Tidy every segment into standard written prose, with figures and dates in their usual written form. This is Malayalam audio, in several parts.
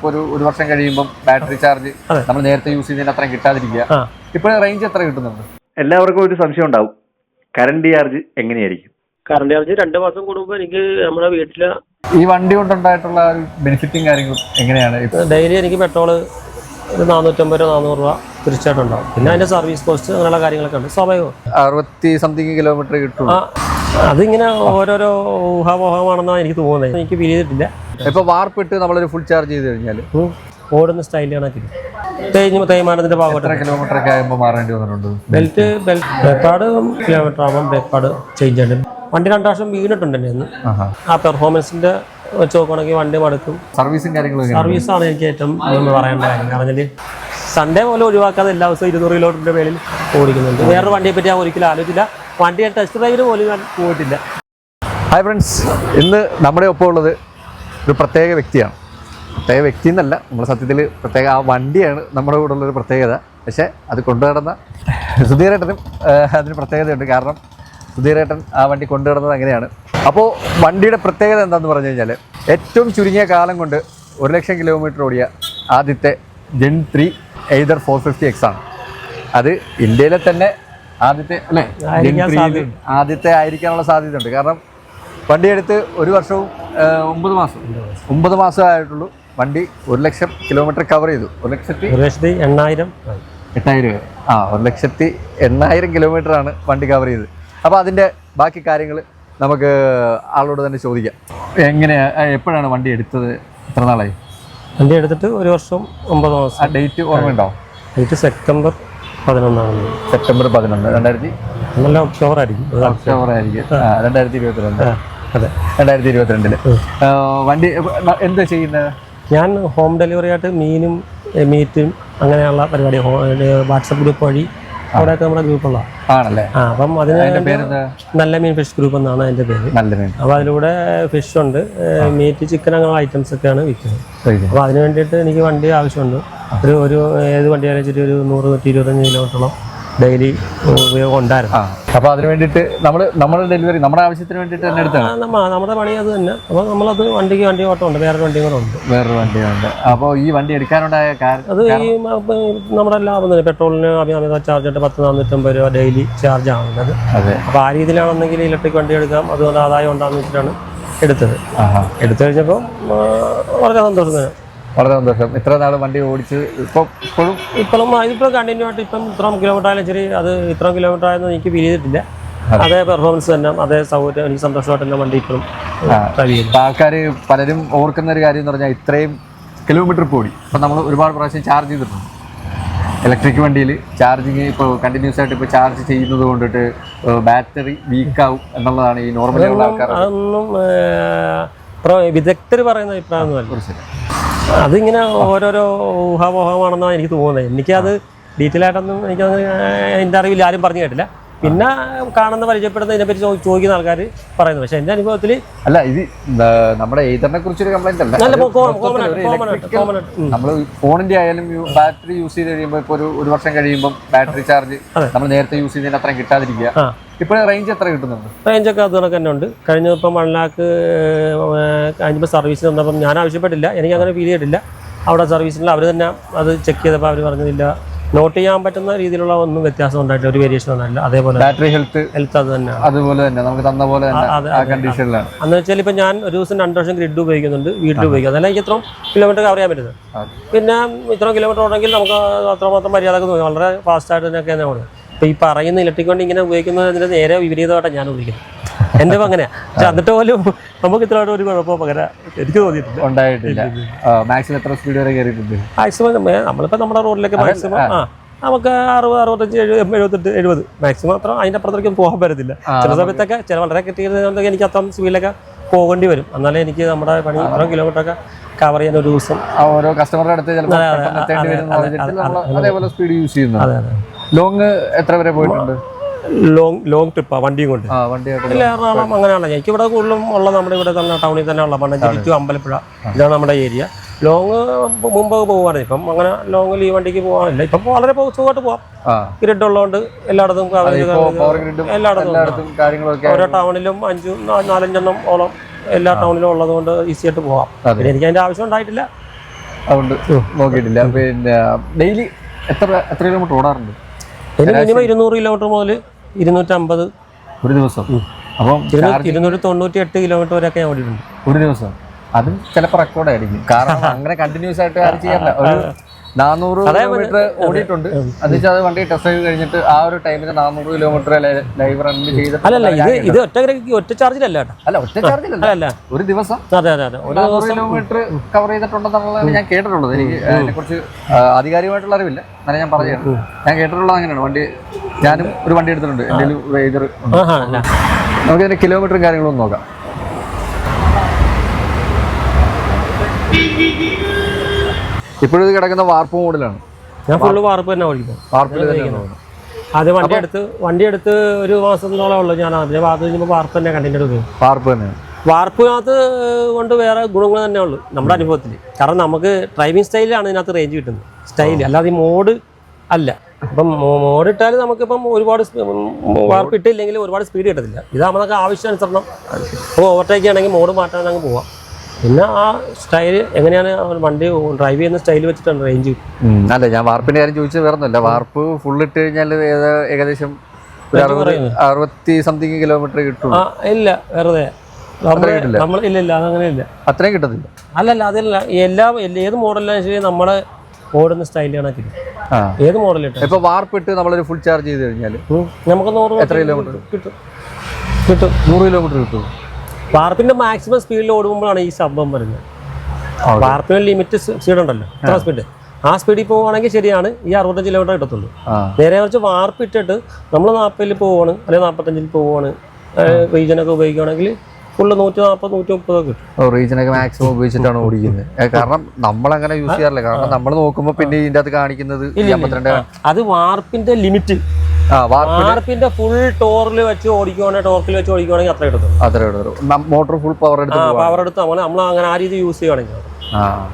ഒരു വർഷം കഴിയുമ്പോൾ ബാറ്ററി ചാർജ് നമ്മൾ നേരത്തെ യൂസ് ചെയ്തതിന് അത്രയും കിട്ടാതിരിക്കുക. ഇപ്പോൾ റേഞ്ച് എത്ര കിട്ടുന്നുണ്ട്? എല്ലാവർക്കും ഒരു സംശയം ഉണ്ടാവും, കറണ്ട് ചാർജ് എങ്ങനെയായിരിക്കും? കറണ്ട് ചാർജ് 2 മാസം കൂടുമ്പോൾ എനിക്ക് നമ്മുടെ വീട്ടില് ഈ വണ്ടി കൊണ്ടുണ്ടായിട്ടുള്ള ഒരു ബെനിഫിറ്റും കാര്യങ്ങളും എങ്ങനെയാണ്? ഡെയിലി എനിക്ക് പെട്രോള് ഒരു 450 രൂപ 400 രൂപ തീർച്ചയായിട്ടും. പിന്നെ അതിന്റെ സർവീസ് കോസ്റ്റ് അങ്ങനെയുള്ള കാര്യങ്ങളൊക്കെ ഉണ്ട്, സ്വാഭാവികം. 60 കിലോമീറ്റർ കിട്ടും. അതിങ്ങനെ ഓരോരോ ഊഹാപോഹമാണെന്നാണ് എനിക്ക് തോന്നുന്നത്, എനിക്ക് ഫീൽ ചെയ്തിട്ടില്ല. ഇപ്പൊ വാർപ്പിട്ട് നമ്മളൊരു ഫുൾ ചാർജ് ചെയ്ത് കഴിഞ്ഞാൽ ഓടുന്ന സ്റ്റൈൽ കണക്കിൽ തേയ്മാനത്തിന്റെ ഭാഗത്ത് എത്ര കിലോമീറ്റർ ഒക്കെ ആകുമ്പോൾ മാറേണ്ടി വന്നിട്ടുണ്ട്? ബ്രേക്ക് പാഡ് കിലോമീറ്റർ ആകുമ്പോൾ ബ്രേക്ക് പാഡ് ചേഞ്ച് ആണ്. വണ്ടി 2 പ്രാവശ്യം വീണിട്ടുണ്ട് എന്നെ ഒന്ന്. ആ പെർഫോമൻസിന്റെ വെച്ച് നോക്കുകയാണെങ്കിൽ വണ്ടി മടുക്കും. സർവീസും കാര്യങ്ങളും സർവീസാണ് എനിക്ക് ഏറ്റവും പറയേണ്ട കാര്യം. കാരണം സൺഡേ പോലെ ഒഴിവാക്കാതെ എല്ലാ ദിവസവും 200 കിലോമീറ്ററിന്റെ മേളിൽ ഓടിക്കുന്നുണ്ട്. വേറൊരു വണ്ടിയെ പറ്റി ഞാൻ ഒരിക്കലും ആലോചിച്ചില്ല. വണ്ടി ടെസ്റ്റ് ഡ്രൈവിന് പോലും ഞാൻ പോയിട്ടില്ല. ഹായ് ഫ്രണ്ട്സ്, ഇന്ന് നമ്മുടെ ഒപ്പം ഉള്ളത് ഒരു പ്രത്യേക വ്യക്തിയാണ്. പ്രത്യേക വ്യക്തി എന്നല്ല, നമ്മൾ സത്യത്തിൽ പ്രത്യേക ആ വണ്ടിയാണ് നമ്മുടെ കൂടെ ഉള്ളൊരു പ്രത്യേകത. പക്ഷേ അത് കൊണ്ടുനടന്ന സുധീരേട്ടനും അതിന് പ്രത്യേകതയുണ്ട്. കാരണം സുധീരേട്ടൻ ആ വണ്ടി കൊണ്ടുനടന്നത് അങ്ങനെയാണ്. അപ്പോൾ വണ്ടിയുടെ പ്രത്യേകത എന്താണെന്ന് പറഞ്ഞു കഴിഞ്ഞാൽ, ഏറ്റവും ചുരുങ്ങിയ കാലം കൊണ്ട് 1,00,000 കിലോമീറ്റർ ഓടിയ ആദ്യത്തെ Gen 3 Eider 450X ആണ്. അത് ഇന്ത്യയിലെ തന്നെ ആദ്യത്തെ അല്ലേ, ആദ്യത്തെ ആയിരിക്കാനുള്ള സാധ്യതയുണ്ട്. കാരണം വണ്ടി എടുത്ത് 1 വർഷവും 9 മാസം ആയിട്ടുള്ളൂ. വണ്ടി 1,00,000 കിലോമീറ്റർ കവർ ചെയ്തു. 1,08,000 കിലോമീറ്റർ ആണ് വണ്ടി കവർ ചെയ്തത്. അപ്പോൾ അതിൻ്റെ ബാക്കി കാര്യങ്ങൾ നമുക്ക് ആളോട് തന്നെ ചോദിക്കാം. എപ്പോഴാണ് വണ്ടി എടുത്തത്? എത്ര നാളായി വണ്ടി എടുത്തിട്ട്? 1 വർഷം 9 മാസം. ആ ഡേറ്റ് ഓർമ്മയുണ്ടോ? ഡേറ്റ് സെപ്റ്റംബർ 11 സെപ്റ്റംബർ 11 ഒക്ടോബർ ആയിരിക്കും. 2022 വണ്ടി എന്താ ചെയ്യുന്നത്? ഞാൻ ഹോം ഡെലിവറി ആയിട്ട് മീനും മീറ്റും അങ്ങനെയുള്ള പരിപാടി വാട്സപ്പ് ഗ്രൂപ്പ് വഴി അവിടെയൊക്കെ നമ്മുടെ ഗ്രൂപ്പുള്ള ആണല്ലേ. അപ്പം അതിന് നല്ല മീൻ ഫിഷ് ഗ്രൂപ്പ് എന്നാണ് അതിന്റെ പേര്. അപ്പോൾ അതിലൂടെ ഫിഷ് ഉണ്ട്, മീറ്റ്, ചിക്കൻ അങ്ങനെ ഐറ്റംസ് ഒക്കെയാണ് വിൽക്കുന്നത്. അപ്പോൾ അതിന് വേണ്ടിയിട്ട് എനിക്ക് വണ്ടി ആവശ്യമുണ്ട്. ഒരു ഏത് വണ്ടി ആണെന്ന് ഒരു 100-125 കിലോമീറ്ററോളം ഡെയിലി ഉപയോഗം ഉണ്ടായിരുന്നു. അപ്പോൾ അതിന് വേണ്ടിയിട്ട് നമ്മുടെ ഡെലിവറി നമ്മുടെ ആവശ്യത്തിന് വേണ്ടിയിട്ട് തന്നെ എടുത്താണ്. നമ്മുടെ പണി അത് തന്നെ. അപ്പോൾ നമ്മളത് വണ്ടി ഓട്ടം ഉണ്ട്, വേറൊരു വണ്ടിയും കൂടെ ഉണ്ട്. അപ്പോൾ ഈ വണ്ടി എടുക്കാനുണ്ടായ കാരണം അത് ഈ നമ്മുടെ ലാഭം തന്നെ. പെട്രോളിന് അമിത ചാർജ് ആയിട്ട് 450 രൂപ ഡെയിലി ചാർജ് ആവുന്നത്. അപ്പോൾ ആ രീതിയിലാണെന്നെങ്കിൽ ഇലക്ട്രിക് വണ്ടി എടുക്കാം, അതുകൊണ്ട് ആദായം ഉണ്ടാകുന്ന വെച്ചിട്ടാണ് എടുത്തത്. എടുത്തു കഴിഞ്ഞപ്പോൾ വളരെ സന്തോഷം തന്നെ. വളരെ സന്തോഷം. ഇത്ര നാൾ വണ്ടി ഓടിച്ച് ഇപ്പോഴും കണ്ടിന്യൂ ആയിട്ട് ഇത്ര കിലോമീറ്റർ ആയാലും ശരി, അത് ഇത്ര കിലോമീറ്റർ ആയെന്ന് എനിക്ക് ഫീൽ ചെയ്തിട്ടില്ല. അതേ പെർഫോമൻസ് തന്നെ, അതേ സൗകര്യം, എനിക്ക് സന്തോഷമായിട്ട് വണ്ടി ഇപ്പോഴും ഡ്രൈവ് ചെയ്യുന്നു. ആൾക്കാർ പലരും ഓർക്കുന്ന ഒരു കാര്യം എന്ന് പറഞ്ഞാൽ, ഇത്രയും കിലോമീറ്റർ പോടി ഇപ്പം നമ്മൾ ഒരുപാട് പ്രാവശ്യം ചാർജ് ചെയ്തിട്ടുണ്ട്. ഇലക്ട്രിക് വണ്ടിയിൽ ചാർജിങ് ഇപ്പോൾ കണ്ടിന്യൂസ് ആയിട്ട് ഇപ്പോൾ ചാർജ് ചെയ്യുന്നത് കൊണ്ടിട്ട് ബാറ്ററി വീക്കാവും എന്നുള്ളതാണ് ഈ നോർമലിയുള്ള ആൾക്കാർ. അതൊന്നും വിദഗ്ധർ പറയുന്ന അഭിപ്രായമൊന്നുമല്ല. അതിങ്ങനെ ഓരോരോ ഊഹാപോഹമാണെന്നാണ് എനിക്ക് തോന്നുന്നത്. എനിക്കത് ഡീറ്റെയിൽ ആയിട്ടൊന്നും എനിക്കത് എൻ്റെ അറിവിൽ ആരും പറഞ്ഞു കേട്ടില്ല. പിന്നെ കാണുന്ന പരിചയപ്പെടുന്ന ഇതിനെപ്പറ്റി ചോദിക്കുന്ന ആൾക്കാർ പറയുന്നു. പക്ഷെ എൻ്റെ അനുഭവത്തിൽ അല്ല, ഇത് നമ്മുടെ എയ്തറിനെ കുറിച്ചൊരു കംപ്ലൈന്റ് അല്ല. നമ്മൾ ഫോണിന്റെ ആയാലും ബാറ്ററി യൂസ് ചെയ്ത് കഴിയുമ്പോൾ ഇപ്പോൾ ഒരു വർഷം കഴിയുമ്പോൾ ബാറ്ററി ചാർജ് നമ്മൾ നേരത്തെ യൂസ് ചെയ്തതിന് അത്രയും കിട്ടാതിരിക്കുക. ഇപ്പോൾ റേഞ്ച് എത്ര കിട്ടുന്നുണ്ട്? റേഞ്ചൊക്കെ അത് കണക്ക് തന്നെ ഉണ്ട്. കഴിഞ്ഞപ്പം 1 ലാഖ് കഴിഞ്ഞപ്പോൾ സർവീസിന് വന്നപ്പം ഞാൻ ആവശ്യപ്പെട്ടില്ല, എനിക്ക് അങ്ങനെ ഫീൽ ചെയ്തിട്ടില്ല. അവിടെ സർവീസിൽ അവർ തന്നെ അത് ചെക്ക് ചെയ്തപ്പോൾ അവർ പറഞ്ഞില്ല, നോട്ട് ചെയ്യാൻ പറ്റുന്ന രീതിയിലുള്ള ഒന്നും വ്യത്യാസം ഉണ്ടായിട്ടില്ല, ഒരു വേരിയേഷൻ ഉണ്ടായില്ല. അതേപോലെ ബാറ്ററി ഹെൽത്ത് അത് തന്നെ അതുപോലെ തന്നെ നമുക്ക് തന്ന പോലെ കണ്ടീഷനിലാണ്. എന്ന് വെച്ചാൽ ഇപ്പം ഞാൻ ഒരു ദിവസം 2 വർഷം ഗ്രിഡ് ഉപയോഗിക്കുന്നുണ്ട്, വീട്ടിൽ ഉപയോഗിക്കുക. അതല്ല എനിക്ക് ഇത്രയും കിലോമീറ്റർ കവർ ചെയ്യാൻ പറ്റുന്നത്. പിന്നെ ഇത്രയും കിലോമീറ്റർ ഉണ്ടെങ്കിൽ നമുക്ക് അത്രമാത്രം മര്യാദക്ക് തോന്നി വളരെ ഫാസ്റ്റായിട്ട് തന്നെയൊക്കെ തന്നെ ഓടും. ഇപ്പം ഈ പറയുന്ന ഇലക്ട്രിക് വണ്ടി ഇങ്ങനെ ഉപയോഗിക്കുന്നതിന് നേരെ വിപരീതമായിട്ടാണ് ഞാൻ ഉപയോഗിക്കുന്നത്. എൻ്റെ അങ്ങനെ. പക്ഷെ എന്നിട്ട് പോലും നമുക്ക് ഇത്രയായിട്ട് ഒരു കുഴപ്പമോ പകരം എനിക്ക് തോന്നിയിട്ടില്ല, ഉണ്ടായിട്ടില്ല. മാക്സിമം എത്ര സ്പീഡ് വരെ കയറിയിട്ടുണ്ട്? മാക്സിമം നമ്മളിപ്പോൾ നമ്മുടെ റോഡിലേക്ക് മാക്സിമം നമുക്ക് 60, 65, 78, 70 മാക്സിമം. അത്ര അതിൻ്റെ അപ്പുറത്തേക്കും പോകാൻ പറ്റത്തില്ല. ചില സമയത്തൊക്കെ വളരെ കിട്ടിയതുകൊണ്ടൊക്കെ എനിക്ക് അത്രയും സ്പീഡിലൊക്കെ പോകേണ്ടി വരും. എന്നാലേ എനിക്ക് നമ്മുടെ പണി ഇത്രയും കിലോമീറ്ററൊക്കെ കവർ ചെയ്യാൻ ഒരു ദിവസം ഓരോ കസ്റ്റമറുടെ അടുത്ത് അതേപോലെ സ്പീഡ് യൂസ് ചെയ്യുന്നു. ലോങ് എത്ര വരെ പോയിട്ടുണ്ട്? ലോങ് ട്രിപ്പാണ് വണ്ടിയും കൊണ്ട്. എറണാകുളം അങ്ങനെയാണ്. എനിക്ക് ഇവിടെ കൂടുതലും ഉള്ള നമ്മുടെ ഇവിടെ തന്നെ ടൗണിൽ തന്നെ ഉള്ള പണ്ണഞ്ചേരി ടു അമ്പലപ്പുഴ, ഇതാണ് നമ്മുടെ ഏരിയ. ലോങ് മുമ്പ് പോകുവാണ്. ഇപ്പം അങ്ങനെ ലോങ്ങിൽ ഈ വണ്ടിക്ക് പോകാനില്ല. ഇപ്പം വളരെ സുഖമായിട്ട് പോവാം. ഗ്രിഡ് ഉള്ളതുകൊണ്ട് എല്ലായിടത്തും ഓരോ ടൗണിലും 4-5 എണ്ണം ഓളം എല്ലാ ടൗണിലും ഉള്ളത് കൊണ്ട് ഈസി ആയിട്ട് പോവാം. പിന്നെ എനിക്ക് അതിൻ്റെ ആവശ്യം ഉണ്ടായിട്ടില്ല. അതുകൊണ്ട് നോക്കിയിട്ടില്ല. പിന്നെ ഡെയിലി എത്ര കിലോമീറ്റർ ഓടാറുണ്ട്? ഇതിന് മിനിമം 200 കിലോമീറ്റർ മുതൽ 250 ഒരു ദിവസം. അപ്പം 298 കിലോമീറ്റർ വരെയൊക്കെ ഞാൻ ഓടിയിട്ടുണ്ട് ഒരു ദിവസം. അതും ചിലപ്പോൾ റെക്കോർഡായിരിക്കും, കാരണം അങ്ങനെ കണ്ടിന്യൂസ് ആയിട്ട് ആരും ചെയ്യാറില്ല. ഒരു 400 കിലോമീറ്റർ ഓടിയിട്ടുണ്ട്. അത് വെച്ചാൽ അത് വണ്ടി ടെസ്റ്റ് ചെയ്ത് കഴിഞ്ഞിട്ട് ആ ഒരു ടൈമിൽ 400 കിലോമീറ്റർ ലൈവ് റൺ ചെയ്തിട്ട് അല്ലല്ല, ഇത് ഒറ്റ ചാർജിലല്ല കേട്ടോ. അല്ല, ഒറ്റ ചാർജിലല്ല, ഒരു ദിവസം അതെ 400 കിലോമീറ്റർ കവർ ചെയ്തിട്ടുണ്ടെന്നുള്ളതാണ് ഞാൻ കേട്ടിട്ടുള്ളത്. എനിക്ക് അതിനെക്കുറിച്ച് ആധികാരികമായിട്ടുള്ള അറിവില്ല, എന്നാലും ഞാൻ പറഞ്ഞു. ഞാൻ കേട്ടിട്ടുള്ളത് അങ്ങനെയാണ്. വണ്ടി ഞാനും ഒരു വണ്ടി എടുത്തിട്ടുണ്ട്, എൻ്റെ റൈഡർ. നമുക്കതിന്റെ കിലോമീറ്ററും കാര്യങ്ങളും ഒന്ന് നോക്കാം. ഇപ്പോഴും ഇത് കിടക്കുന്ന വാർപ്പ് മോഡിലാണ്. ഞാൻ ഫുള്ള് വാർപ്പ് തന്നെ ഓടിക്കുന്നത്. വാർപ്പിൽ തന്നെ അത് വണ്ടി എടുത്ത് ഒരു മാസത്തോളം ഉള്ളു. ഞാൻ അതിന്റെ ഭാഗത്ത് കഴിഞ്ഞപ്പോൾ വാർപ്പ് തന്നെ കണ്ടിന്യൂ ചെയ്തു. വാർപ്പ് തന്നെ. വാർപ്പിനകത്ത് കൊണ്ട് വേറെ ഗുണങ്ങൾ തന്നെ ഉള്ളു നമ്മുടെ അനുഭവത്തിൽ. കാരണം നമുക്ക് ഡ്രൈവിംഗ് സ്റ്റൈലിലാണ് ഇതിനകത്ത് റേഞ്ച് കിട്ടുന്നത്, സ്റ്റൈൽ അല്ലാതെ ഈ മോഡ് അല്ല. അപ്പം മോഡ് ഇട്ടാൽ നമുക്കിപ്പം ഒരുപാട് വാർപ്പ് ഇട്ടില്ലെങ്കിൽ ഒരുപാട് സ്പീഡ് കിട്ടത്തില്ല. ഇതാകുമ്പോൾ നമുക്ക് ആവശ്യാനുസരണം ഇപ്പോൾ ഓവർടേക്ക് ചെയ്യണമെങ്കിൽ മോഡ് മാറ്റാൻ അങ്ങ് പോവാം. പിന്നെ ആ സ്റ്റൈല് എങ്ങനെയാണ് വണ്ടി ഡ്രൈവ് ചെയ്യുന്ന സ്റ്റൈൽ വെച്ചിട്ടാണ് റേഞ്ച്. അല്ല, ഞാൻ വാർപ്പിന്റെ കാര്യം ചോദിച്ചത് വേറൊന്നുമില്ല. വാർപ്പ് ഫുൾ ഇട്ട് കഴിഞ്ഞാൽ ഏകദേശം 60 സംതിങ് കിലോമീറ്റർ കിട്ടും. ഇല്ല, വെറുതെ നമ്മൾ ഇല്ല അതങ്ങനെ ഇല്ല, അത്രയും കിട്ടത്തില്ല. അല്ലല്ല, അതല്ല, ഏത് മോഡലിനാണ് ശരി നമ്മളെ ഓടുന്ന സ്റ്റൈൽ കണക്കില്ല. ഏത് മോഡലിട്ട് ഇപ്പൊ വാർപ്പിട്ട് നമ്മളൊരു ഫുൾ ചാർജ് ചെയ്ത് കഴിഞ്ഞാൽ നമുക്ക് 100 എത്ര കിലോമീറ്റർ കിട്ടും? 100 കിലോമീറ്റർ കിട്ടും. വാർപ്പിന്റെ മാക്സിമം സ്പീഡിൽ ഓടുമ്പോഴാണ് ഈ സംഭവം വരുന്നത്. വാർപ്പിന് ലിമിറ്റ് സ്പീഡ് ഉണ്ടല്ലോ, എത്ര സ്പീഡ്, ആ സ്പീഡിൽ പോവുകയാണെങ്കിൽ ശരിയാണ് ഈ 65 കിലോമീറ്റർ കിട്ടത്തുള്ളൂ. നേരെ മറിച്ച് വാർപ്പ് ഇട്ടിട്ട് നമ്മൾ 40 പോവുകയാണ് അല്ലെങ്കിൽ 45 പോവുകയാണ്, റീജനൊക്കെ ഉപയോഗിക്കുകയാണെങ്കിൽ ഫുള്ള് 140-130 കിട്ടും. റീജനൊക്കെ മാക്സിമം ഉപയോഗിച്ചിട്ടാണ് ഓടിക്കുന്നത്. കാരണം നമ്മളങ്ങനെ യൂസ് ചെയ്യാറില്ല. കാരണം നമ്മൾ നോക്കുമ്പോൾ പിന്നെ ഇതിന്റെ അത് കാണിക്കുന്നത് 52. അത് വാർപ്പിന്റെ ലിമിറ്റ്. വാർപ്പിന്റെ ഫുൾ ടോറിൽ വെച്ച് ഓടിക്കുവാണെങ്കിൽ അത്ര കിട്ടും. മോട്ടോർ ഫുൾ പവർ എടുത്ത് നമ്മൾ അങ്ങനെ ആ രീതി യൂസ് ചെയ്യുകയാണെങ്കിൽ.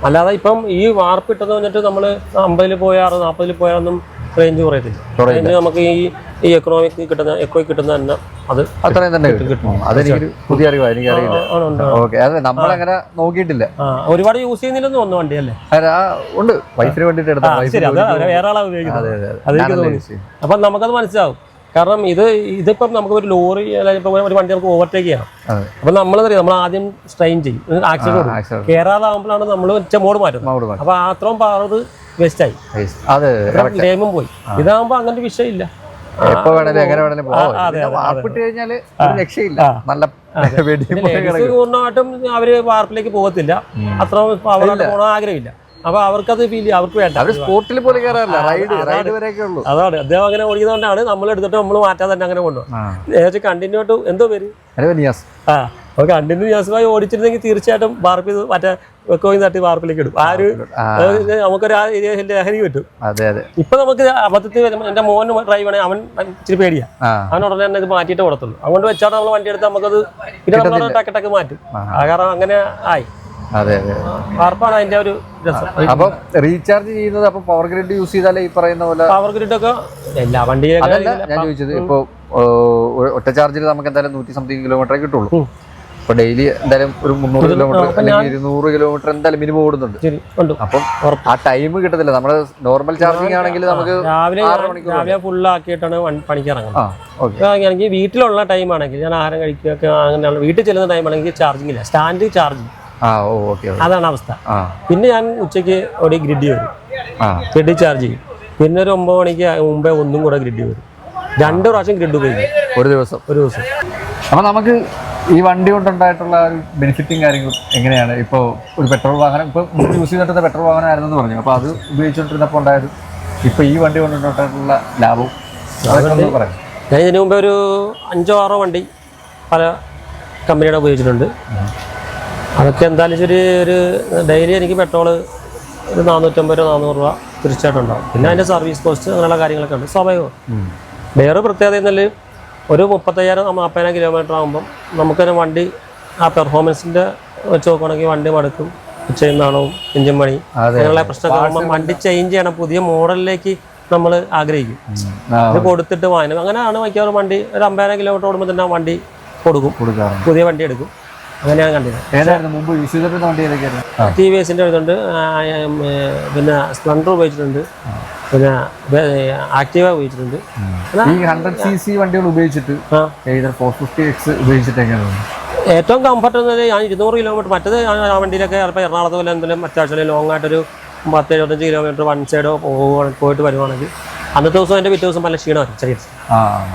അല്ലാതെ ഇപ്പം ഈ വാർപ്പ് ഇട്ടെന്ന് പറഞ്ഞിട്ട് നമ്മൾ 50 പോയാറ് 40 പോയാറൊന്നും റേഞ്ച് കുറയത്തില്ല. റേഞ്ച് നമുക്ക് ഈ എക്കോയ്ക്ക് കിട്ടുന്ന തന്നെ അത് അത്രയും തന്നെ കിട്ടും. അതെനിക്കൊരു പുതിയ അറിവാണ്, എനിക്കറിയില്ല. ഓക്കെ, അതെ, നമ്മളങ്ങനെ നോക്കിയിട്ടില്ല. ഒരുപാട് യൂസ് ചെയ്യുന്നില്ലെന്ന് തോന്നുന്നു വണ്ടി അല്ലേ? ഉണ്ട്, വൈഫിന് വേണ്ടിട്ട് എടുത്ത വേറെ ആളാ ഉപയോഗിക്കുന്നത്. അപ്പൊ നമുക്കത് മനസ്സിലാവും. കാരണം ഇതിപ്പം നമുക്ക് ഒരു ലോറി അല്ലെങ്കിൽ ഒരു വണ്ടി നമുക്ക് ഓവർടേക്ക് ചെയ്യണം. അപ്പൊ നമ്മളെന്താ നമ്മൾ ആദ്യം സ്ട്രെയിൻ ചെയ്യും, ആക്സിഡന്റ് കേറാതാകുമ്പോഴാണ് നമ്മൾ മോഡ് മാറ്റുന്നത്. അപ്പൊ അത്രയും പവർ വേസ്റ്റ് ആയി, ഗെയിമും പോയി. ഇതാകുമ്പോ അങ്ങനത്തെ വിഷയമില്ല. പൂർണ്ണമായിട്ടും അവര് വാർപ്പിലേക്ക് പോകത്തില്ല, അത്രയും പവറായിട്ട് പോകണം ആഗ്രഹമില്ല. അപ്പൊ അവർക്കത് അവർക്ക് വേണ്ട. അതാണ് അദ്ദേഹം അങ്ങനെ ഓടിക്കുന്നതുകൊണ്ടാണ് നമ്മൾ എടുത്തിട്ട് നമ്മൾ മാറ്റാതെ തന്നെ അങ്ങനെ കൊണ്ടുപോകും. കണ്ടിന്യൂ ആയിട്ട് എന്തോ പേര് അപ്പൊ കണ്ടിന്യൂ യാസമായി ഓടിച്ചിരുന്നെങ്കിൽ തീർച്ചയായിട്ടും വാർപ്പ് മറ്റേ വെക്കോയും തട്ടി വാർപ്പിലേക്ക് ഇടും. ആ ഒരു നമുക്കൊരു ലഹരി കിട്ടും. ഇപ്പൊ നമുക്ക് അബദ്ധത്തിൽ എന്റെ മോൻ ഡ്രൈവ് ആണെങ്കിൽ അവൻ ഇച്ചിരി പേടിയാ, അവൻ ഉടനെ തന്നെ ഇത് മാറ്റിയിട്ട് കൊടുത്തുള്ളൂ. അതുകൊണ്ട് വെച്ചാൽ നമ്മൾ വണ്ടി എടുത്ത് നമുക്കത് പിന്നെ നമ്മൾ ടക്ക് മാറ്റും. കാരണം അങ്ങനെ ആയി. വാർപ്പാണ് അതിന്റെ ഒരു രസം. അപ്പൊ റീചാർജ് ചെയ്യുന്നത് അപ്പൊ പവർ ഗ്രിഡ് യൂസ് ചെയ്താലേ ഈ പറയുന്ന പോലെ പവർ ഗ്രിഡ് ഒക്കെ എല്ലാ വണ്ടിയിലും ഞാൻ ചോദിച്ചത്. ഇപ്പൊ ഒറ്റ ചാർജിൽ നമുക്ക് എന്തായാലും 100 സംതിങ് കിലോമീറ്റർ കിട്ടുള്ളൂ. ഇപ്പൊ ഡെയിലി എന്തായാലും ഒരു 300 കിലോമീറ്റർ അല്ലെങ്കിൽ 200 കിലോമീറ്റർ എന്തായാലും മിനിമം ഓടുന്നുണ്ട്. അപ്പം ആ ടൈം കിട്ടത്തില്ല. നമ്മള് നോർമൽ ചാർജിങ് ആണെങ്കിൽ നമുക്ക് രാവിലെ ഫുള്ളാക്കിയിട്ടാണ് പണിക്ക് ഇറങ്ങുന്നത്. വീട്ടിലുള്ള ടൈം ആണെങ്കിൽ ഞാൻ ആഹാരം കഴിക്കുകയൊക്കെ അങ്ങനെയുള്ള വീട്ടിൽ ചെല്ലുന്ന ടൈം ആണെങ്കിൽ ചാർജിങ് ഇല്ല, സ്റ്റാൻഡ് ചാർജിങ്. അതാണ് അവസ്ഥ. പിന്നെ ഞാൻ ഉച്ചയ്ക്ക് ഒരു ഗ്രിഡ് വരും, ഗ്രിഡ് ചാർജ് ചെയ്യും. പിന്നെ ഒരു 9 മണിക്ക് മുമ്പേ ഒന്നും കൂടെ ഗ്രിഡ് വരും. 2 പ്രാവശ്യം ഗ്രിഡ് ഉപയോഗിക്കും ഒരു ദിവസം. അപ്പൊ നമുക്ക് ഈ വണ്ടി കൊണ്ടുണ്ടായിട്ടുള്ള ഒരു ബെനിഫിറ്റും കാര്യങ്ങളും എങ്ങനെയാണ്? ഇപ്പോൾ ഒരു പെട്രോൾ വാഹനം ഇപ്പൊ യൂസ് ചെയ്തിട്ടുള്ള പെട്രോൾ വാഹനം ആയിരുന്നെന്ന് പറഞ്ഞു. അപ്പൊ അത് ഉപയോഗിച്ചുകൊണ്ടിരുന്നപ്പോൾ ഉണ്ടായത് ഇപ്പൊ ഈ വണ്ടി കൊണ്ടുണ്ടായിട്ടുള്ള ലാഭവും പറയാം. ഞാൻ ഇതിനു മുമ്പേ ഒരു 5-6 വണ്ടി പല കമ്പനിയുടെ ഉപയോഗിച്ചിട്ടുണ്ട്. അതൊക്കെ എന്തായാലും ഒരു ഡെയിലി എനിക്ക് പെട്രോള് ഒരു 450-400 രൂപ തീർച്ചയായിട്ടും ഉണ്ടാവും. പിന്നെ അതിൻ്റെ സർവീസ് കോസ്റ്റ് അങ്ങനെയുള്ള കാര്യങ്ങളൊക്കെ ഉണ്ട്, സ്വാഭാവികം. വേറെ പ്രത്യേകത എന്നാൽ ഒരു 35,000-40,000 കിലോമീറ്റർ ആകുമ്പം നമുക്കൊരു വണ്ടി ആ പെർഫോമൻസിൻ്റെ വെച്ച് നോക്കുകയാണെങ്കിൽ വണ്ടി മടുക്കും, ചെയ്യുന്നതാണോ എഞ്ചിൻ പണി അങ്ങനെയുള്ള പ്രശ്നങ്ങൾ. വണ്ടി ചേഞ്ച് ചെയ്യണം, പുതിയ മോഡലിലേക്ക് നമ്മൾ ആഗ്രഹിക്കും. ഇത് കൊടുത്തിട്ട് വാങ്ങണം. അങ്ങനെയാണ് മിക്കവാറും വണ്ടി ഒരു 50,000 കിലോമീറ്റർ ഓടുമ്പോൾ തന്നെ വണ്ടി കൊടുക്കും, പുതിയ വണ്ടി എടുക്കും. അങ്ങനെയാണ് കണ്ടത്. ഏതായിരുന്നു മുമ്പ് യൂസ് ചെയ്തിരുന്ന വണ്ടി ഏതൊക്കെയായിരുന്നു? ടി വി എസിൻ്റെ ഇതുണ്ട്, പിന്നെ സ്പ്ലെൻഡർ ഉപയോഗിച്ചിട്ടുണ്ട്, പിന്നെ ആക്റ്റീവ ഉപയോഗിച്ചിട്ടുണ്ട്. ഈ 100cc വണ്ടികൾ ഉപയോഗിച്ചിട്ട് 450X ഉപയോഗിച്ചിട്ട് എങ്ങനെയാണ്? ഏറ്റവും കംഫർട്ട് എന്നത് ഞാൻ 200 കിലോമീറ്റർ, മറ്റത് ആ വണ്ടിയിലൊക്കെ ചിലപ്പോൾ എറണാകുളത്ത് പോലെ എന്തെങ്കിലും അത്യാവശ്യം ലോങ് ആയിട്ടൊരു 10-75 കിലോമീറ്റർ വൺ സൈഡോ പോയിട്ട് വരുവാണെങ്കിൽ അന്നത്തെ ദിവസം എൻ്റെ പിറ്റേ ദിവസം പല ക്ഷീണമായിരിക്കും ചെറിയ.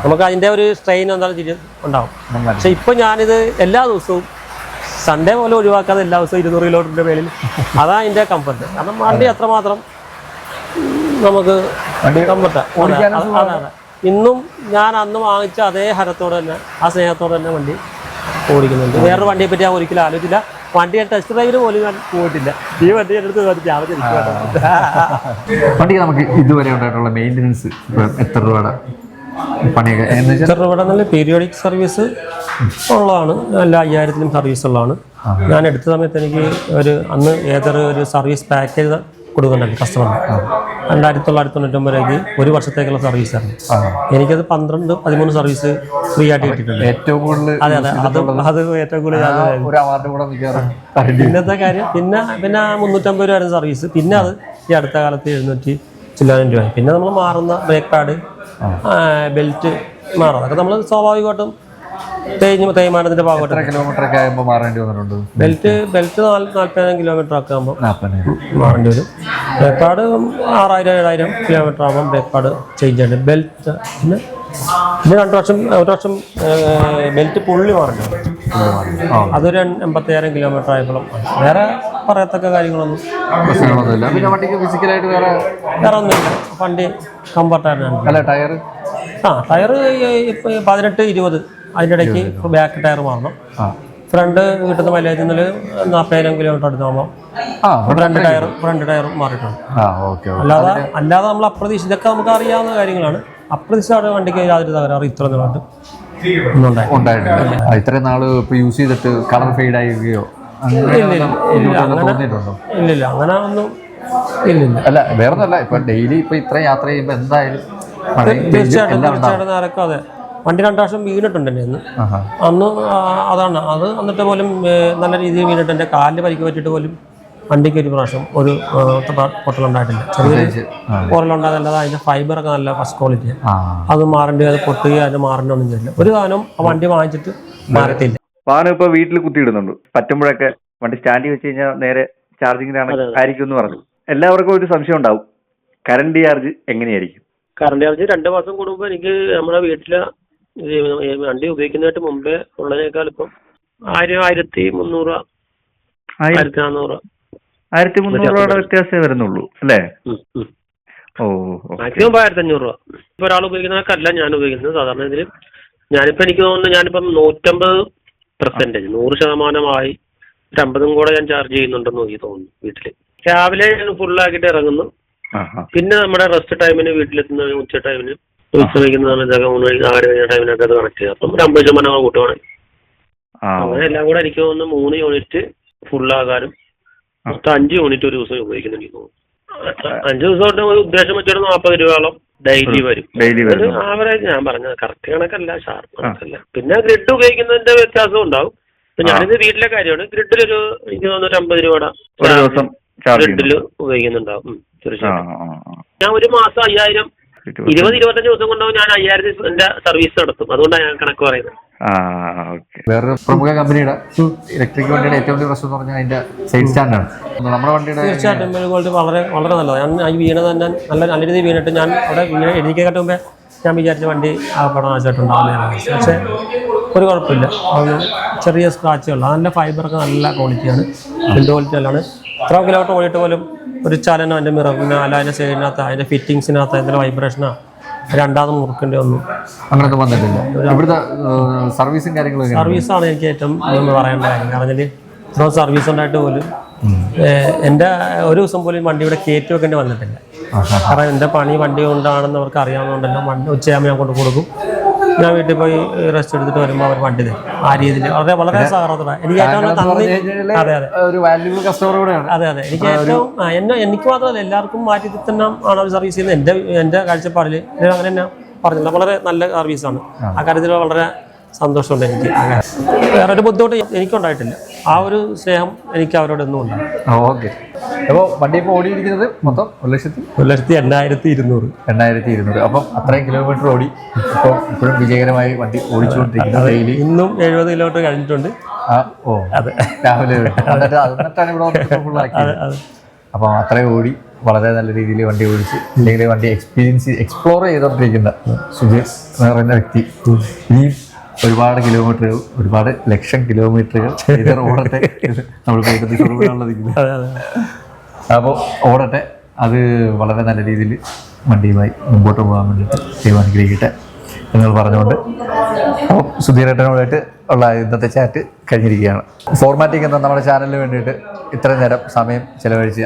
നമുക്ക് അതിൻ്റെ ഒരു സ്ട്രെയിൻ എന്താണെന്ന് ഉണ്ടാവും. പക്ഷെ ഇപ്പോൾ ഞാനിത് എല്ലാ ദിവസവും സൺഡേ പോലെ ഒഴിവാക്കാതെ എല്ലാ ദിവസവും 200 കിലോമീറ്ററിൻ്റെ മേളിൽ, അതാ അതിൻ്റെ കംഫർട്ട്. കാരണം വണ്ടി അത്രമാത്രം നമുക്ക് കംഫർട്ടാണ്. അതാണ് ഇന്നും ഞാൻ അന്ന് വാങ്ങിച്ച അതേ ഹരത്തോടെ തന്നെ, ആ സ്നേഹത്തോടെ തന്നെ വണ്ടി ഓടിക്കുന്നുണ്ട്. വേറൊരു വണ്ടിയെ പറ്റി ഞാൻ ഒരിക്കലും ആലോചിച്ചില്ല. വണ്ടിയെ ടെസ്റ്റ് ഡ്രൈവിന് പോലും ഞാൻ പോയിട്ടില്ല. ഈ വണ്ടി എടുത്ത് വണ്ടിക്ക് നമുക്ക് ഇതുവരെ ഉണ്ടായിട്ടുള്ള മെയിൻ്റനൻസ് എത്ര രൂപയുടെ പണിയൊക്കെ? എത്ര രൂപയുടെ നല്ല പീരിയോഡിക് സർവീസ് ഉള്ളതാണ്, എല്ലാ 5000-ലും സർവീസ് ഉള്ളതാണ്. ഞാൻ എടുത്ത സമയത്ത് എനിക്ക് അന്ന് ഒരു സർവീസ് പാക്കേജ് കൊടുക്കുന്നുണ്ട് കസ്റ്റമറിന്. 2999 രൂപയ്ക്ക് ഒരു വർഷത്തേക്കുള്ള സർവീസാണ്. എനിക്കത് 12-13 സർവീസ് ഫ്രീ ആയിട്ട് കിട്ടിയിട്ടുണ്ട്. ഏറ്റവും കൂടുതൽ അതെ അത് ഏറ്റവും കൂടുതൽ പിന്നത്തെ കാര്യം. പിന്നെ 350 രൂപ വരുന്ന സർവീസ്. പിന്നെ അത് ഈ അടുത്ത കാലത്ത് 700 ചില്ലാനം രൂപ. പിന്നെ നമ്മൾ മാറുന്ന ബ്രേക്ക് പാഡ്, ബെൽറ്റ് മാറും. അതൊക്കെ നമ്മൾ സ്വാഭാവികമായിട്ടും തേയ്മാനത്തിന്റെ ഭാഗമായിട്ട്. കിലോമീറ്റർ ഒക്കെ ആകുമ്പോൾ മാറേണ്ടി വന്നിട്ടുണ്ട്. ബെൽറ്റ് 40,000 കിലോമീറ്റർ ഒക്കെ ആകുമ്പോൾ മാറേണ്ടി വരും. ബ്രേക്ക് പാഡ് 6000-7000 കിലോമീറ്റർ ആകുമ്പോൾ ബ്രേക്ക് പാഡ് ചേഞ്ച് ചെയ്യേണ്ടി. ബെൽറ്റ് പിന്നെ 1 വർഷം ബെൽറ്റ് പുള്ളി മാറേണ്ടി വരും. അതൊരു 85,000 കിലോമീറ്റർ ആയപ്പോഴും. വേറെ പറയത്തക്ക കാര്യങ്ങളൊന്നും പിന്നെ വണ്ടിക്ക് ഫിസിക്കലായിട്ട് വേറെ ഒന്നുമില്ല. വണ്ടി കംഫർട്ടായിരുന്നു. ടയർ ടയർ 18-20, അതിൻ്റെ ഇടയ്ക്ക് ബാക്ക് ടയർ മാറണം. ഫ്രണ്ട് കിട്ടുന്ന മൈലേജ് 40,000 കിലോമീറ്റർ അടുത്താകുമ്പോൾ ഫ്രണ്ട് ടയർ മാറിയിട്ടുണ്ട്. അല്ലാതെ നമ്മൾ അപ്രതീക്ഷിത, ഇതൊക്കെ നമുക്ക് അറിയാവുന്ന കാര്യങ്ങളാണ്. അപ്രതീക്ഷിതമായ വണ്ടിക്ക് യാതൊരു തകരാറ് ഇത്ര നാളായിട്ട് ഉണ്ടായിട്ടില്ല. ഇത്രയും നാള് ഇപ്പൊ യൂസ് ചെയ്തിട്ട് കളർ ഫെയ്ഡ് ആയിരിക്കുകയോ തോന്നിയിട്ടുണ്ടോ? ഇല്ലില്ല, അങ്ങനെ ഒന്നും ഇല്ലില്ല. അല്ല വേറെ ഒന്നല്ല, ഇപ്പൊ ഡെയിലി ഇപ്പൊ ഇത്രയും യാത്ര ചെയ്യുമ്പോൾ എന്തായാലും തീർച്ചയായിട്ടും നടക്കും. അതെ, വണ്ടി 2 പ്രാവശ്യം വീണിട്ടുണ്ട് എൻ്റെ അന്ന്. അതാണ് അത്. എന്നിട്ട് പോലും നല്ല രീതിയിൽ വീണിട്ട് എൻ്റെ കാലിന് പരിക്ക് പറ്റിയിട്ട് പോലും വണ്ടിക്ക് ഒരു പ്രാവശ്യം ഒരു പൊട്ടലുണ്ടായിട്ടില്ല. ചെറിയൊരു പൊറലുണ്ടാകുന്നത്. അതിൻ്റെ ഫൈബറൊക്കെ നല്ല ഫസ്റ്റ് ക്വാളിറ്റി. അത് മാറേണ്ടി, അത് പൊട്ടുകയോ അതിന് മാറേണ്ടി ഒന്നും ചെയ്യില്ല. ഒരു കാലം വണ്ടി വാങ്ങിച്ചിട്ട് മാറത്തില്ല. വാഹനം ഇപ്പോൾ വീട്ടിൽ കുത്തിയിടുന്നുണ്ട്. പറ്റുമ്പോഴൊക്കെ വണ്ടി സ്റ്റാൻഡിൽ വെച്ച് കഴിഞ്ഞാൽ നേരെ ചാർജിങ്ങിനാണ് ആയിരിക്കും എന്ന് പറഞ്ഞു. എല്ലാവർക്കും ഒരു സംശയം ഉണ്ടാവും, കറണ്ട് ചാർജ് എങ്ങനെയായിരിക്കും? കറണ്ട് ചാർജ് 2 മാസം കൂടുമ്പോൾ എനിക്ക് നമ്മുടെ വീട്ടിലെ വണ്ടി ഉപയോഗിക്കുന്നതായിട്ട് മുമ്പേ ഉള്ളതിനേക്കാൾ ഇപ്പം 1300 1400 1300 വ്യത്യാസമേ വരുന്നുള്ളൂ അല്ലേ? മാക്സിമം 1500 രൂപ. ഇപ്പൊ ഒരാൾ ഉപയോഗിക്കുന്നതൊക്കെയല്ല ഞാൻ ഉപയോഗിക്കുന്നത്. സാധാരണ ഇതിൽ ഞാനിപ്പോ എനിക്ക് തോന്നുന്നു ഞാനിപ്പം 150%, 100% 50 കൂടെ ഞാൻ ചാർജ് ചെയ്യുന്നുണ്ടെന്ന് എനിക്ക് തോന്നുന്നു. വീട്ടില് രാവിലെ ഫുള്ളാക്കിയിട്ട് ഇറങ്ങുന്നു. പിന്നെ നമ്മുടെ റെസ്റ്റ് ടൈമിന് വീട്ടിലെത്തുന്ന ഉച്ച ടൈമിന് വയ്ക്കുന്നതാണ് 3 കഴിഞ്ഞ ടൈമിനൊക്കെ അത് കണക്ട് ചെയ്യുക. അപ്പം 50% കൂട്ടുവാണെങ്കിൽ അങ്ങനെ എല്ലാം കൂടെ എനിക്ക് തോന്നുന്നു 3 യൂണിറ്റ് ഫുള്ളാകാനും മൊത്തം 5 യൂണിറ്റ് ഒരു ദിവസം ഉപയോഗിക്കുന്നുണ്ട്. 5 ദിവസം ഉദ്ദേശം വെച്ചൊരു 40 രൂപയോളം ഡെയിലി വരും. ആവറേജ് ഞാൻ പറഞ്ഞത് കറക്റ്റ് കണക്കല്ല, ഷാർപ്പ് കണക്കല്ല. പിന്നെ ഗ്രിഡ് ഉപയോഗിക്കുന്നതിന്റെ വ്യത്യാസം ഉണ്ടാവും. ഞാനിത് വീട്ടിലെ കാര്യമാണ്. ഗ്രിഡിലൊരു എനിക്ക് തോന്നുന്നു 50 രൂപയുടെ ഗ്രിഡിൽ ഉപയോഗിക്കുന്നുണ്ടാവും. തീർച്ചയായിട്ടും ഞാൻ ഒരു മാസം 5000, 20-25 ദിവസം കൊണ്ടാവും ഞാൻ 5000 സർവീസ് നടത്തും. അതുകൊണ്ടാണ് ഞാൻ കണക്ക് പറയുന്നത്. വേറൊരു പ്രമുഖ കമ്പനിയുടെ ഇലക്ട്രിക് വണ്ടിയുടെ ഏറ്റവും വലിയ പ്രശ്നം എന്ന് പറഞ്ഞാൽ അതിന്റെ സൈഡ് സ്റ്റാൻഡാണ്. നമ്മുടെ വണ്ടിയുടെ തീർച്ചയായിട്ടും ക്വാളിറ്റി വളരെ വളരെ നല്ലതാണ്. ഞാൻ വീണത് തന്നെ നല്ല രീതിയിൽ വീണിട്ട് ഞാൻ അവിടെ എനിക്കേക്കാട്ട് മുമ്പേ ഞാൻ വിചാരിച്ച വണ്ടി ആ പടനാശമായിട്ടുണ്ടാവുന്നതാണ്. പക്ഷേ ഒരു കുഴപ്പമില്ല. അതൊന്നും ചെറിയ സ്ക്രാച്ചുകൾ, അതിൻ്റെ ഫൈബറൊക്കെ നല്ല ക്വാളിറ്റിയാണ്, ബിൽഡ് ക്വാളിറ്റി നല്ലതാണ്. ഇത്ര കിലോമീറ്റർ ഓടിയിട്ട് പോലും ഒരു ചലനം അതിൻ്റെ മിററിന് അല്ല അതിൻ്റെ സൈഡിനകത്ത് അതിൻ്റെ ഫിറ്റിങ്സിനകത്ത് അതിൻ്റെ വൈബ്രേഷനോ രണ്ടാമത് മുറുക്കേണ്ടി ഒന്നും അങ്ങനത്തെ വന്നിട്ടില്ല. ഇവിടുത്തെ സർവീസും കാര്യങ്ങളും സർവീസാണ് എനിക്ക് ഏറ്റവും പറയേണ്ട കാര്യം. കാരണം ഇത്രയും സർവീസ് ഉണ്ടായിട്ട് പോലും എൻ്റെ ഒരു ദിവസം പോലും വണ്ടി ഇവിടെ കയറ്റി വെക്കേണ്ടി വന്നിട്ടില്ല. കാരണം എൻ്റെ പണി വണ്ടി കൊണ്ടാണെന്ന് അവർക്ക് അറിയാവുന്നതുകൊണ്ടല്ലോ വണ്ടി ഉച്ചയാകുമ്പോൾ ഞാൻ കൊണ്ട് കൊടുക്കും. ഞാൻ വീട്ടിൽ പോയി റെസ്റ്റ് എടുത്തിട്ട് വരുമ്പോൾ അവർ വണ്ടി തരും. ആ രീതിയിൽ വളരെ വളരെ സഹകരണത്തോടെ എനിക്ക് ഏറ്റവും നന്ദി. അതെ അതെ അതെ അതെ എനിക്ക് ഏറ്റവും എനിക്ക് മാത്രമല്ല എല്ലാവർക്കും മാറ്റി തന്നെ ആണ് അവർ സർവീസ് ചെയ്യുന്നത്. എൻ്റെ കാഴ്ചപ്പാടിൽ അങ്ങനെ തന്നെ പറഞ്ഞില്ല. വളരെ നല്ല സർവീസാണ്. ആ കാര്യത്തിൽ വളരെ സന്തോഷമുണ്ട് എനിക്ക്. അങ്ങനെ വേറെ ഒരു ബുദ്ധിമുട്ട് എനിക്കുണ്ടായിട്ടില്ല. ആ ഒരു സ്നേഹം എനിക്ക് അവരോടൊന്നും ഉണ്ടാകും. ഓക്കെ. അപ്പോൾ വണ്ടി ഇപ്പോൾ ഓടിയിരിക്കുന്നത് മൊത്തം 1,80,200. 8,200. അപ്പം അത്രയും കിലോമീറ്റർ ഓടി ഇപ്പോൾ ഇപ്പോഴും വിജയകരമായി വണ്ടി ഓടിച്ചുകൊണ്ടിരിക്കുന്നത്. ഡെയിലി ഇന്നും 70 കിലോമീറ്റർ കഴിഞ്ഞിട്ടുണ്ട്. ഓ അതെ, രാവിലെ എന്നിട്ടാണ് ഇവിടെ വന്നിട്ട് ഫുള്ളാക്കിയത്. അപ്പം അത്രയും ഓടി വളരെ നല്ല രീതിയിൽ വണ്ടി ഓടിച്ച് അല്ലെങ്കിൽ വണ്ടി എക്സ്പ്ലോർ ചെയ്തുകൊണ്ടിരിക്കുന്ന സുധീർ എന്ന് പറയുന്ന വ്യക്തി ഇനിയും ഒരുപാട് കിലോമീറ്ററുകൾ, ഒരുപാട് ലക്ഷം കിലോമീറ്ററുകൾ ഇത് ഓടട്ടെ. നമ്മൾ അപ്പോൾ ഓടട്ടെ, അത് വളരെ നല്ല രീതിയിൽ വണ്ടിയുമായി മുമ്പോട്ട് പോകാൻ വേണ്ടിയിട്ട് തീരുമാനിക്കട്ടെ എന്ന് പറഞ്ഞുകൊണ്ട് അപ്പോൾ സുധീരേട്ടനോടായിട്ട് ഉള്ള ഇന്നത്തെ ചാറ്റ് കഴിഞ്ഞിരിക്കുകയാണ്. ഫോർമാറ്റിംഗ് എന്ന നമ്മുടെ ചാനലിന് വേണ്ടിയിട്ട് ഇത്രയും നേരം സമയം ചെലവഴിച്ച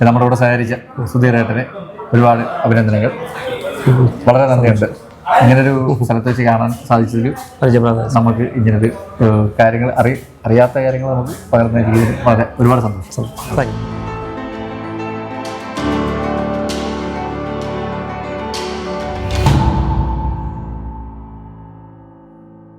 നമ്മുടെ കൂടെ സഹകരിച്ച സുധീരേട്ടന് ഒരുപാട് അഭിനന്ദനങ്ങൾ. വളരെ നന്ദിയുണ്ട്. ഇങ്ങനൊരു സ്ഥലത്ത് വെച്ച് കാണാൻ സാധിച്ചതിൽ നമുക്ക് ഇങ്ങനൊരു കാര്യങ്ങൾ അറിയാത്ത കാര്യങ്ങൾ നമുക്ക് പകർന്ന രീതിയിൽ വളരെ ഒരുപാട് സന്തോഷം. Thank you.